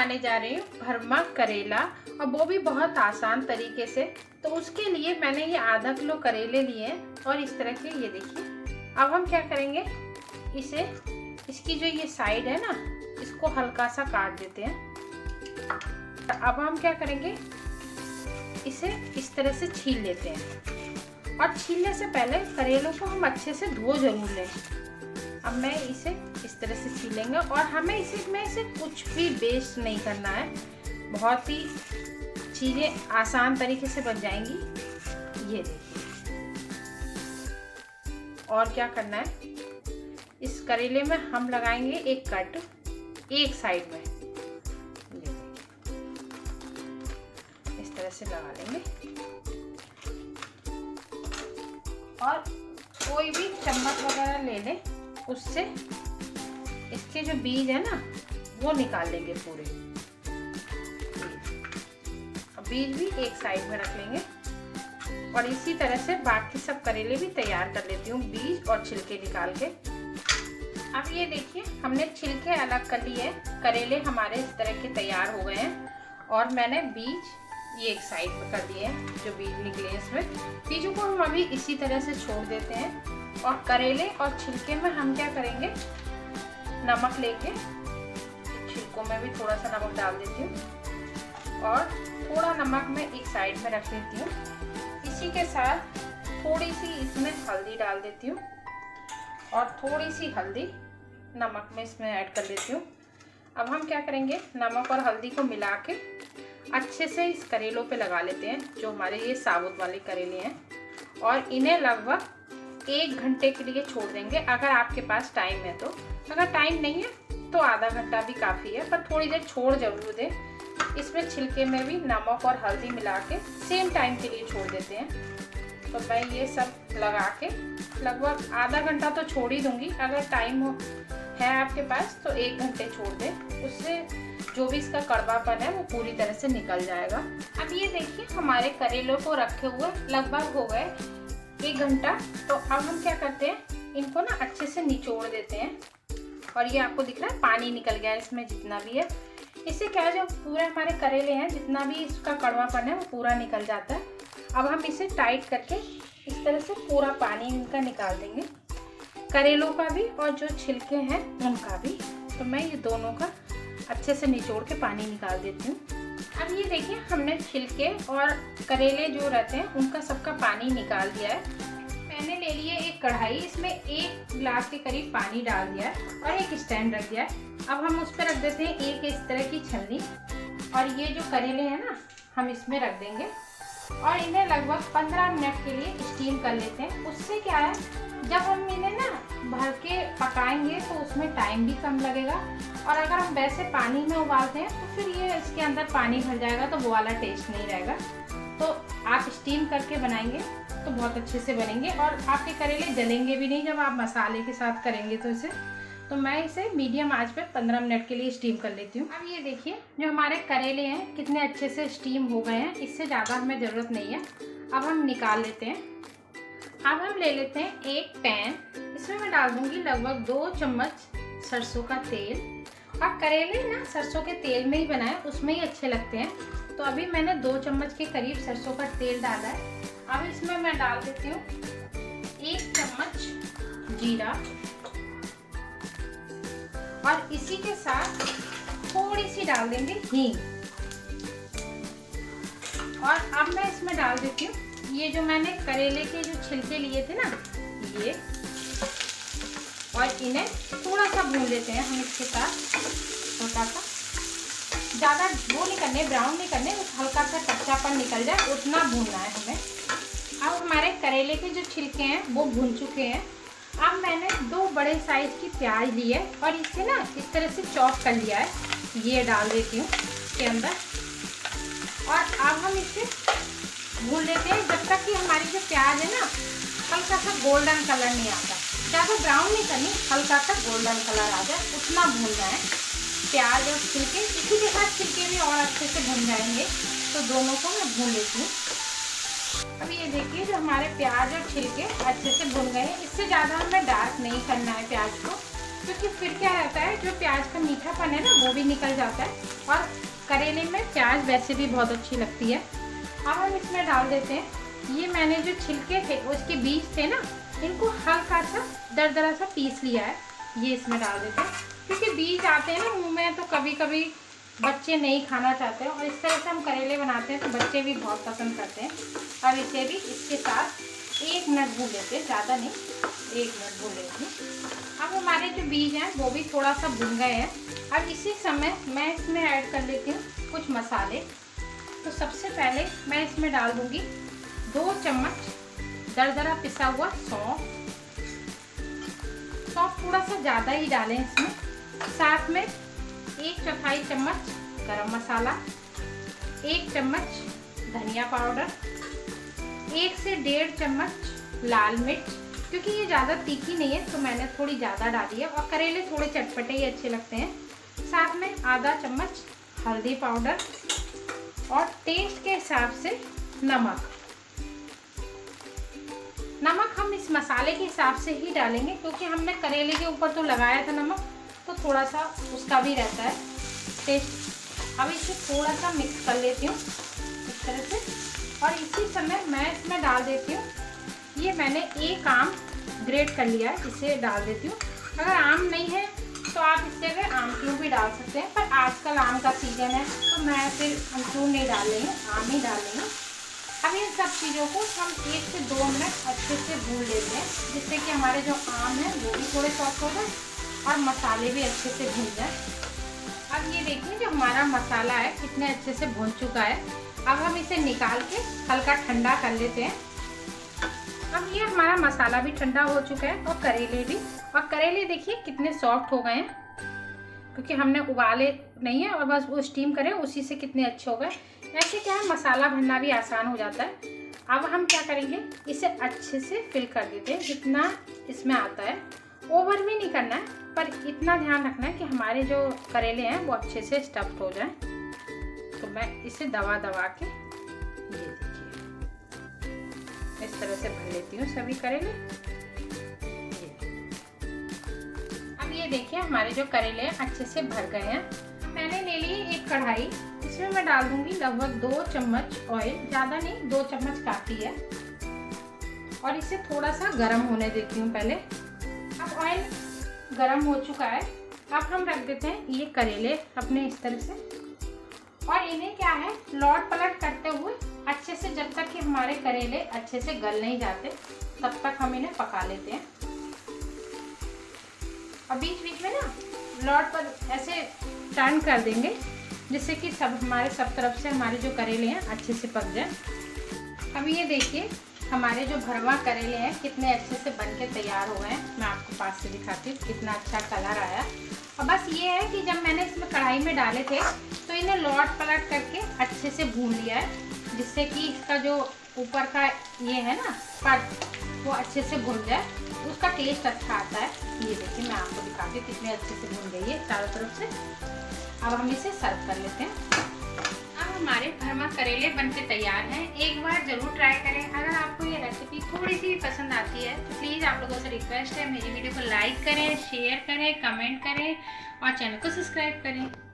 बनाने जा रही हूँ भरमा करेला, और वो भी बहुत आसान तरीके से। तो उसके लिए मैंने ये आधा किलो करेले लिए हैं और इस तरह के, ये देखिए। अब हम क्या करेंगे, इसे, इसकी जो ये साइड है ना, इसको हल्का सा काट देते हैं। अब हम क्या करेंगे, इसे इस तरह से छील लेते हैं, और छीलने से पहले करेलों को हम अच्छे से धो जरूर लें। अब मैं इसे इस तरह से छीलेंगे, और हमें इसे कुछ भी वेस्ट नहीं करना है। बहुत ही चीज़ें आसान तरीके से बन जाएंगी, ये देखिए। और क्या करना है, इस करेले में हम लगाएंगे एक कट एक साइड में, ये देखिए, इस तरह से लगा लेंगे। और कोई भी चम्मच वगैरह ले लें, उससे इसके जो बीज है ना वो निकाल लेंगे पूरे। अब बीज भी एक साइड में रख लेंगे, और इसी तरह से बाकी सब करेले भी तैयार कर लेती हूँ, बीज और छिलके निकाल के। अब ये देखिए, हमने छिलके अलग कर लिए, करेले हमारे इस तरह के तैयार हो गए हैं, और मैंने बीज ये एक साइड में कर दिए हैं, जो बीज निकले इसमें। बीजों को हम अभी इसी तरह से छोड़ देते हैं, और करेले और छिलके में हम क्या करेंगे, नमक लेके छिलकों में भी थोड़ा सा नमक डाल देती हूँ, और थोड़ा नमक मैं एक साइड में रख देती हूँ। इसी के साथ थोड़ी सी इसमें हल्दी डाल देती हूँ, और थोड़ी सी हल्दी नमक में इसमें ऐड कर देती हूँ। अब हम क्या करेंगे, नमक और हल्दी को मिला के अच्छे से इस करेलों पे लगा लेते हैं, जो हमारे ये साबुत वाले करेले हैं, और इन्हें लगभग 1 घंटे के लिए छोड़ देंगे, अगर आपके पास टाइम है तो। अगर टाइम नहीं है तो आधा घंटा भी काफ़ी है, पर थोड़ी देर छोड़ जरूर दें। इसमें छिलके में भी नमक और हल्दी मिला के सेम टाइम के लिए छोड़ देते हैं। तो मैं ये सब लगा के लगभग आधा घंटा तो छोड़ ही दूंगी। अगर टाइम है आपके पास तो 1 घंटे छोड़ दें, उससे जो भी इसका कड़वापन है वो पूरी तरह से निकल जाएगा। अब ये देखिए, हमारे करेलों को रखे हुए लगभग हो गए 1 घंटा। तो अब हम क्या करते हैं, इनको ना अच्छे से निचोड़ देते हैं, और ये आपको दिख रहा है पानी निकल गया है इसमें जितना भी है। इससे क्या है, जो पूरे हमारे करेले हैं जितना भी इसका कड़वापन है वो पूरा निकल जाता है। अब हम इसे टाइट करके इस तरह से पूरा पानी इनका निकाल देंगे, करेलों का भी और जो छिलके हैं उनका भी। तो मैं ये दोनों का अच्छे से निचोड़ के पानी निकाल देती हूँ। अब ये देखिए, हमने छिलके और करेले जो रहते हैं उनका सबका पानी निकाल दिया है। मैंने ले लिए एक कढ़ाई, इसमें 1 गिलास के करीब पानी डाल दिया है, और एक स्टैंड रख दिया है। अब हम उस पर रख देते हैं एक इस तरह की छलनी, और ये जो करेले हैं ना हम इसमें रख देंगे, और इन्हें लगभग 15 मिनट के लिए स्टीम कर लेते हैं। उससे क्या है, जब हम इन्हें ना भर के पकाएंगे तो उसमें टाइम भी कम लगेगा, और अगर हम वैसे पानी में उबालते हैं तो फिर ये इसके अंदर पानी भर जाएगा, तो वो वाला टेस्ट नहीं रहेगा। तो आप स्टीम करके बनाएंगे तो बहुत अच्छे से बनेंगे, और आपके करेले जलेंगे भी नहीं जब आप मसाले के साथ करेंगे तो इसे। तो मैं इसे मीडियम आंच पे 15 मिनट के लिए स्टीम कर लेती हूँ। अब ये देखिए, जो हमारे करेले हैं कितने अच्छे से स्टीम हो गए हैं, इससे ज़्यादा हमें ज़रूरत नहीं है। अब हम निकाल लेते हैं। अब हम ले लेते हैं एक पैन, इसमें मैं डाल दूंगी लगभग 2 चम्मच सरसों का तेल। और करेले ना सरसों के तेल में ही बनाए, उसमें ही अच्छे लगते हैं। तो अभी मैंने 2 चम्मच के करीब सरसों का तेल डाला है। अब इसमें मैं डाल देती हूँ 1 चम्मच जीरा, और इसी के साथ थोड़ी सी डाल देंगे हींग। और अब मैं इसमें डाल देती हूँ ये जो मैंने करेले के जो छिलके लिए थे ना, ये, और इन्हें थोड़ा सा भून लेते हैं हम इसके साथ, हल्का सा। ज़्यादा वो नहीं करने, ब्राउन नहीं करने, हल्का सा कच्चापन निकल जाए उतना भूनना है हमें। अब हमारे करेले के जो छिलके हैं वो भून चुके हैं। अब मैंने 2 बड़े साइज की प्याज ली है, और इसे ना इस तरह से चॉप कर लिया है, ये डाल देती हूँ इसके अंदर। और अब हम इसे भून लेते हैं जब तक कि हमारी जो प्याज है ना हल्का सा गोल्डन कलर नहीं आता। ज़्यादा ब्राउन नहीं करनी, हल्का सा गोल्डन कलर आ जाए उतना भूनना है प्याज और छिलके। इसी के साथ छिलके भी और अच्छे से भून जाएंगे, तो दोनों को मैं भून लेती हूँ। अब ये देखिए, जो हमारे प्याज और छिलके अच्छे से भून गए हैं। इससे ज़्यादा हमें डार्क नहीं करना है प्याज को, क्योंकि फिर क्या रहता है, जो प्याज का मीठापन है ना वो भी निकल जाता है, और करेले में प्याज वैसे भी बहुत अच्छी लगती है। अब हम इसमें डाल देते हैं, ये मैंने जो छिलके थे उसके बीज थे ना, इनको हल्का सा दरदरा सा पीस लिया है, ये इसमें डाल देते हैं। क्योंकि बीज आते हैं ना मुँह में तो कभी कभी बच्चे नहीं खाना चाहते हैं, और इस तरह से हम करेले बनाते हैं तो बच्चे भी बहुत पसंद करते हैं। अब इसे भी इसके साथ 1 मिनट भून लेते हैं, ज़्यादा नहीं, 1 मिनट भून लेते हैं। अब हमारे जो बीज हैं वो भी थोड़ा सा भुन गए हैं। अब इसी समय मैं इसमें ऐड कर लेती हूँ कुछ मसाले। तो सबसे पहले मैं इसमें डाल दूँगी 2 चम्मच दरदरा पिसा हुआ सौंफ। सौंफ थोड़ा सा ज़्यादा ही डालें इसमें। साथ में 1/4 चम्मच गरम मसाला, 1 चम्मच धनिया पाउडर, 1 से 1.5 चम्मच लाल मिर्च। क्योंकि ये ज़्यादा तीखी नहीं है तो मैंने थोड़ी ज़्यादा डाली है, और करेले थोड़े चटपटे ही अच्छे लगते हैं। साथ में आधा चम्मच हल्दी पाउडर, और टेस्ट के हिसाब से नमक। नमक हम इस मसाले के हिसाब से ही डालेंगे, क्योंकि हमने करेले के ऊपर तो लगाया था नमक, तो थोड़ा सा उसका भी रहता है टेस्ट। अब इसे थोड़ा सा मिक्स कर लेती हूँ इस तरह से, और इसी समय मैं इसमें डाल देती हूँ, ये मैंने 1 आम ग्रेट कर लिया है, इसे डाल देती हूँ। अगर आम नहीं है तो आप इससे अगर आमचूर भी डाल सकते हैं, पर आजकल आम का सीजन है तो मैं फिर आमचूर नहीं डाल रही हूँ, आम ही डाल रही हूँ। अब इन सब चीज़ों को हम 1 से 2 मिनट अच्छे से भून लेते हैं, जिससे कि हमारे जो आम है वो भी थोड़े सॉफ्ट हो जाए और मसाले भी अच्छे से भून जाए। अब ये देखिए जो हमारा मसाला है कितने अच्छे से भून चुका है। अब हम इसे निकाल के हल्का ठंडा कर लेते हैं। अब ये हमारा मसाला भी ठंडा हो चुका है, और करेले भी। और करेले देखिए कितने सॉफ्ट हो गए हैं, क्योंकि हमने उबाले नहीं है और बस वो स्टीम करें उसी से कितने अच्छे हो गए। ऐसे क्या है, मसाला भरना भी आसान हो जाता है। अब हम क्या करेंगे, इसे अच्छे से फिल कर देते हैं जितना इसमें आता है। ओवर भी नहीं करना है, पर इतना ध्यान रखना है कि हमारे जो करेले हैं वो अच्छे से स्टफ्ड हो जाए। तो मैं इसे दबा के, ये देखिए इस तरह से भर लेती हूँ सभी करेले। अब ये देखिए हमारे जो करेले हैं अच्छे से भर गए हैं। मैंने ले ली एक कढ़ाई, इसमें मैं डाल दूंगी लगभग 2 चम्मच ऑयल, ज़्यादा नहीं 2 चम्मच काफ़ी है, और इसे थोड़ा सा गर्म होने देती हूँ पहले। अब ऑयल गर्म हो चुका है, अब हम रख देते हैं ये करेले अपने इस तरह से, और इन्हें क्या है लौट पलट करते हुए अच्छे से, जब तक कि हमारे करेले अच्छे से गल नहीं जाते तब तक हम इन्हें पका लेते हैं। और बीच बीच में ना लौट पर ऐसे टर्न कर देंगे, जिससे कि हमारे सब तरफ से हमारे जो करेले हैं अच्छे से पक जाए। अब ये देखिए हमारे जो भरवा करेले हैं कितने अच्छे से बनके तैयार हो गए हैं। मैं आपको पास से दिखाती हूँ कितना अच्छा कलर आया। और बस ये है कि जब मैंने इसमें कढ़ाई में डाले थे तो इन्हें लौट पलट करके अच्छे से भून लिया है, जिससे कि इसका जो ऊपर का ये है ना पार्ट वो अच्छे से भून जाए, उसका टेस्ट अच्छा आता है। ये देखिए मैं आपको दिखाती हूँ कितने अच्छे से भून गई है चारों तरफ से। अब हम इसे सर्व कर लेते हैं। अब हमारे भरमा करेले बनके तैयार हैं, एक बार ज़रूर ट्राई करें। अगर आपको ये रेसिपी थोड़ी सी पसंद आती है तो प्लीज़ आप लोगों से रिक्वेस्ट है मेरी वीडियो को लाइक करें, शेयर करें, कमेंट करें और चैनल को सब्सक्राइब करें।